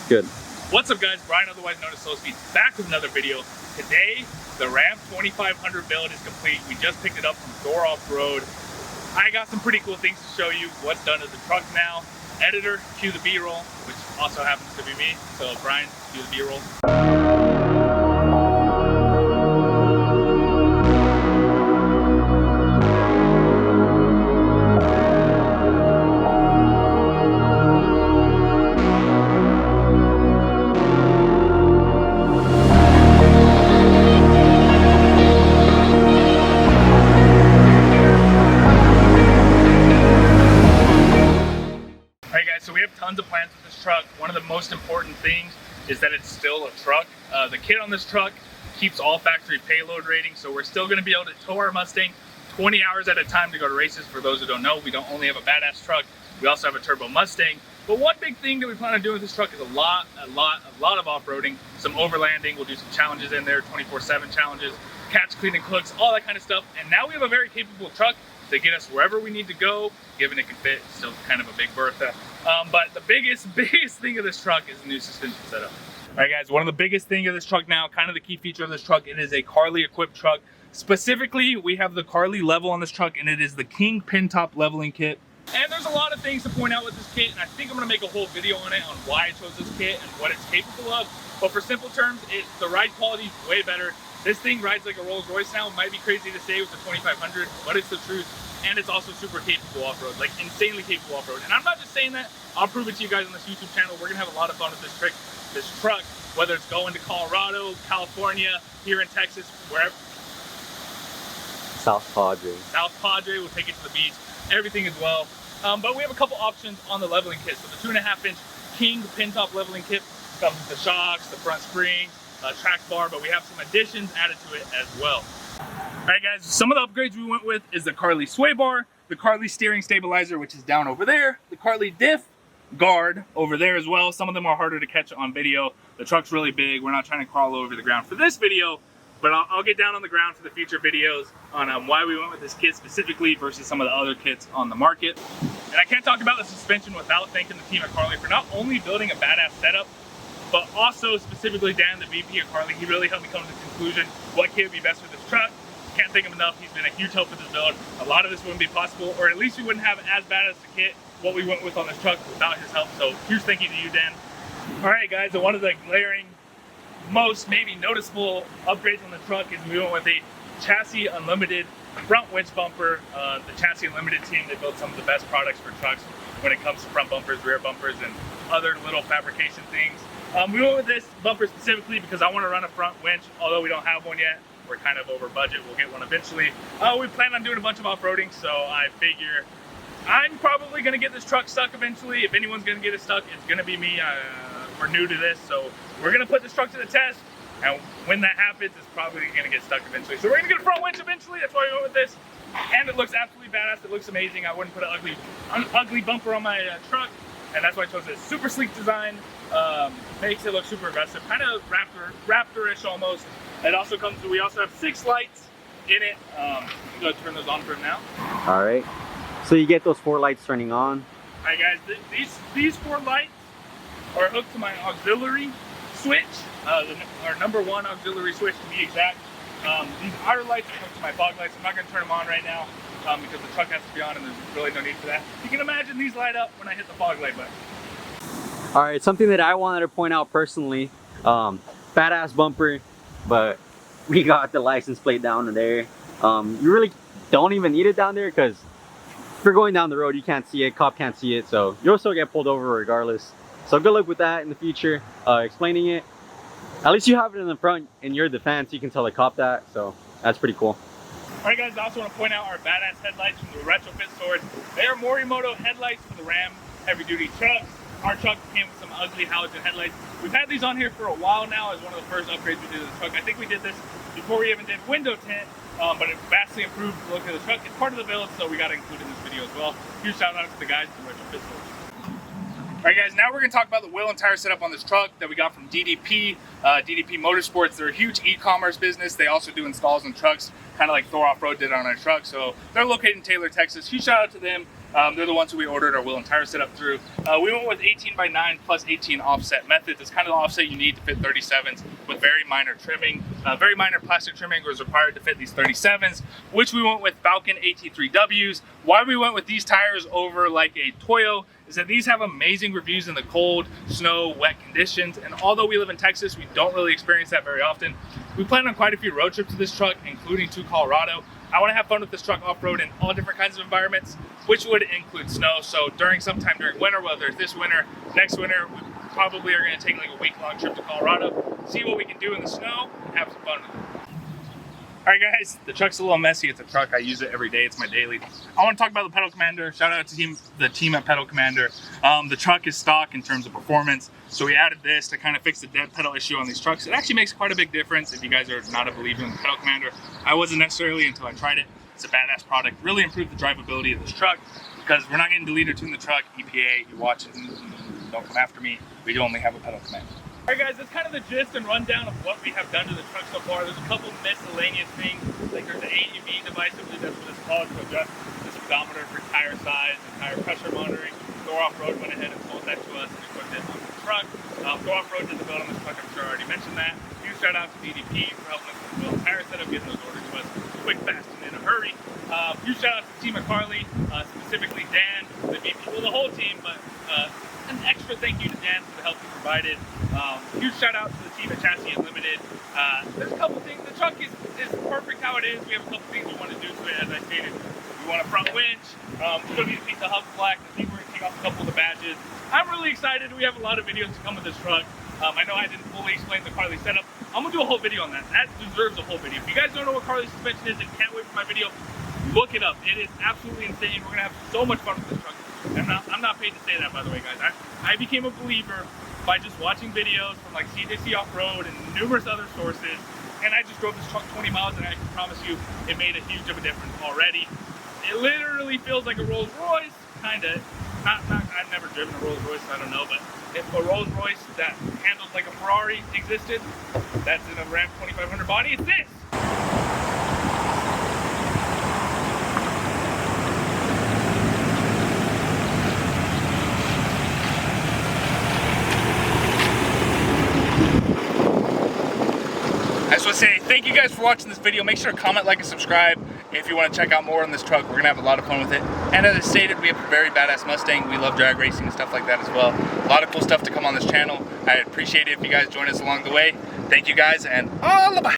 Good. What's up, guys? Brian, otherwise known as Slow Speed, back with another video. Today, the Ram 2500 build is complete. We just picked it up from Thor Off-Road. I got some pretty cool things to show you. What's done to the truck now. Editor, cue the B-roll, which also happens to be me. So Brian, cue the B-roll. So we have tons of plans with this truck. One of the most important things is that it's still a truck. The kit on this truck keeps all factory payload ratings, so we're still going to be able to tow our Mustang 20 hours at a time to go to races. For those who don't know, we don't only have a badass truck, we also have a turbo Mustang. But one big thing that we plan on doing with this truck is a lot of off-roading, some overlanding. We'll do some challenges in there, 24/7 challenges, catch, clean, and cooks, all that kind of stuff. And now we have a very capable truck to get us wherever we need to go, given it can fit. It's still kind of a big Bertha. But the biggest thing of this truck is the new suspension setup. All right, guys, one of the biggest thing of this truck now, kind of the key feature of this truck, it is a Carli equipped truck. Specifically, we have the Carli level on this truck, and it is the King Pintop leveling kit. And there's a lot of things to point out with this kit, and I think I'm gonna make a whole video on it, on why I chose this kit and what it's capable of. But for simple terms, the ride quality is way better. This thing rides like a Rolls Royce now. It might be crazy to say with the 2500, but it's the truth. And it's also super capable off-road, like insanely capable off-road. And I'm not just saying that, I'll prove it to you guys on this YouTube channel. We're gonna have a lot of fun with this truck, whether it's going to Colorado, California, here in Texas, wherever. South Padre. South Padre, we'll take it to the beach, everything as well. But we have a couple options on the leveling kit. So the 2.5-inch King Pintop leveling kit comes with the shocks, the front springs, track bar, but we have some additions added to it as well. All right, guys, some of the upgrades we went with is the Carli sway bar, the Carli steering stabilizer, which is down over there, the Carli diff guard over there as well. Some of them are harder to catch on video. The truck's really big. We're not trying to crawl over the ground for this video, but I'll get down on the ground for the future videos on why we went with this kit specifically versus some of the other kits on the market. And I can't talk about the suspension without thanking the team at Carli for not only building a badass setup, but also specifically Dan, the VP of Carli. He really helped me come to the conclusion what kit would be best for this truck. Can't thank him enough. He's been a huge help with this build. A lot of this wouldn't be possible, or at least we wouldn't have as bad as the kit what we went with on this truck without his help. So huge thank you to you, Dan. All right, guys, and one of the glaring, most maybe noticeable upgrades on the truck is we went with a Chasis Unlimited front winch bumper. The Chasis Unlimited team, they build some of the best products for trucks when it comes to front bumpers, rear bumpers, and other little fabrication things. We went with this bumper specifically because I want to run a front winch, although we don't have one yet. We're kind of over budget. We'll get one eventually. We plan on doing a bunch of off-roading, so I figure I'm probably going to get this truck stuck eventually. If anyone's going to get it stuck, it's going to be me. We're new to this, so we're going to put this truck to the test, and when that happens, it's probably going to get stuck eventually. So we're going to get a front winch eventually. That's why we went with this, and it looks absolutely badass. It looks amazing. I wouldn't put an ugly bumper on my truck, and that's why I chose this super sleek design. Makes it look super aggressive, kind of Raptor-ish almost. It also comes with, we also have 6 lights in it. I'm going to turn those on for him now. All right. So you get those 4 lights turning on. All right, guys, these 4 lights are hooked to my auxiliary switch, our #1 auxiliary switch to be exact. These outer lights are hooked to my fog lights. I'm not going to turn them on right now because the truck has to be on and there's really no need for that. You can imagine these light up when I hit the fog light button. All right, something that I wanted to point out personally, badass bumper, but we got the license plate down there. You really don't even need it down there because if you're going down the road, you can't see it, cop can't see it, so you'll still get pulled over regardless. So good luck with that in the future, explaining it. At least you have it in the front in your defense, you can tell the cop that, so that's pretty cool. All right, guys, I also want to point out our badass headlights from the RetrofitSource. They are Morimoto headlights for the Ram heavy-duty trucks. Our truck came with some ugly halogen headlights. We've had these on here for a while now as one of the first upgrades we did to the truck. I think we did this before we even did window tint, but it vastly improved the look of the truck. It's part of the build, so we got to include it in this video as well. Huge shout out to the guys from RetrofitSource. All right, guys, now we're going to talk about the wheel and tire setup on this truck that we got from DDP Motorsports. They're a huge e-commerce business. They also do installs on trucks, kind of like Thor Off-Road did on our truck. So they're located in Taylor, Texas. Huge shout out to them. They're the ones who we ordered our wheel and tire setup through. We went with 18x9 plus 18 offset methods. It's kind of the offset you need to fit 37s with very minor trimming. Very minor plastic trimming was required to fit these 37s, which we went with Falcon AT3Ws. Why we went with these tires over like a Toyo is that these have amazing reviews in the cold, snow, wet conditions. And although we live in Texas, we don't really experience that very often. We plan on quite a few road trips with this truck, including to Colorado. I want to have fun with this truck off-road in all different kinds of environments, which would include snow. So sometime during winter, whether it's this winter, next winter, we probably are going to take like a week-long trip to Colorado, see what we can do in the snow, and have some fun with it. All right, guys, the truck's a little messy. It's a truck. I use it every day. It's my daily. I want to talk about the Pedal Commander. Shout out to the team at Pedal Commander. The truck is stock in terms of performance. So we added this to kind of fix the dead pedal issue on these trucks. It actually makes quite a big difference if you guys are not a believer in the Pedal Commander. I wasn't necessarily until I tried it. It's a badass product. Really improved the drivability of this truck because we're not getting delete or tune the truck. EPA, you watch it, don't come after me. We only have a Pedal Commander. All right, guys, that's kind of the gist and rundown of what we have done to the truck so far. There's a couple miscellaneous things, like there's an AUV device, I believe that's what it's called, to adjust the speedometer for tire size and tire pressure monitoring. Thor Off-Road went ahead and sold that to us and equipped it on the truck. Thor Off-Road did the build on this truck, I'm sure I already mentioned that. Huge shout out to DDP for helping us with the wheel and tire setup, getting those orders to us quick, fast, and in a hurry. Huge shout out to the team at Carli, specifically Dan, the VP, well, the whole team, but an extra thank you to Dan for the help he provided. Huge shout out to the team at Chasis Unlimited. There's a couple things. The truck is perfect how it is. We have a couple things we want to do to it. As I stated, we want a front winch. Still need to paint the hub black. I think we're going to take off a couple of the badges. I'm really excited. We have a lot of videos to come with this truck. I know I didn't fully explain the Carli setup. I'm going to do a whole video on that. That deserves a whole video. If you guys don't know what Carli Suspension is and can't wait for my video, look it up. It is absolutely insane. We're going to have so much fun with this truck. I'm not paid to say that, by the way, guys. I became a believer by just watching videos from like CJC Off-Road and numerous other sources, and I just drove this truck 20 miles, and I can promise you it made a huge of a difference already. It literally feels like a Rolls Royce, kind of. I've never driven a Rolls Royce, so I don't know, but if a Rolls Royce that handles like a Ferrari existed, that's in a Ram 2500 body, it's this. I just want to say thank you guys for watching this video. Make sure to comment, like, and subscribe if you want to check out more on this truck. We're going to have a lot of fun with it. And as I stated, we have a very badass Mustang. We love drag racing and stuff like that as well. A lot of cool stuff to come on this channel. I appreciate it if you guys join us along the way. Thank you guys, and all bye.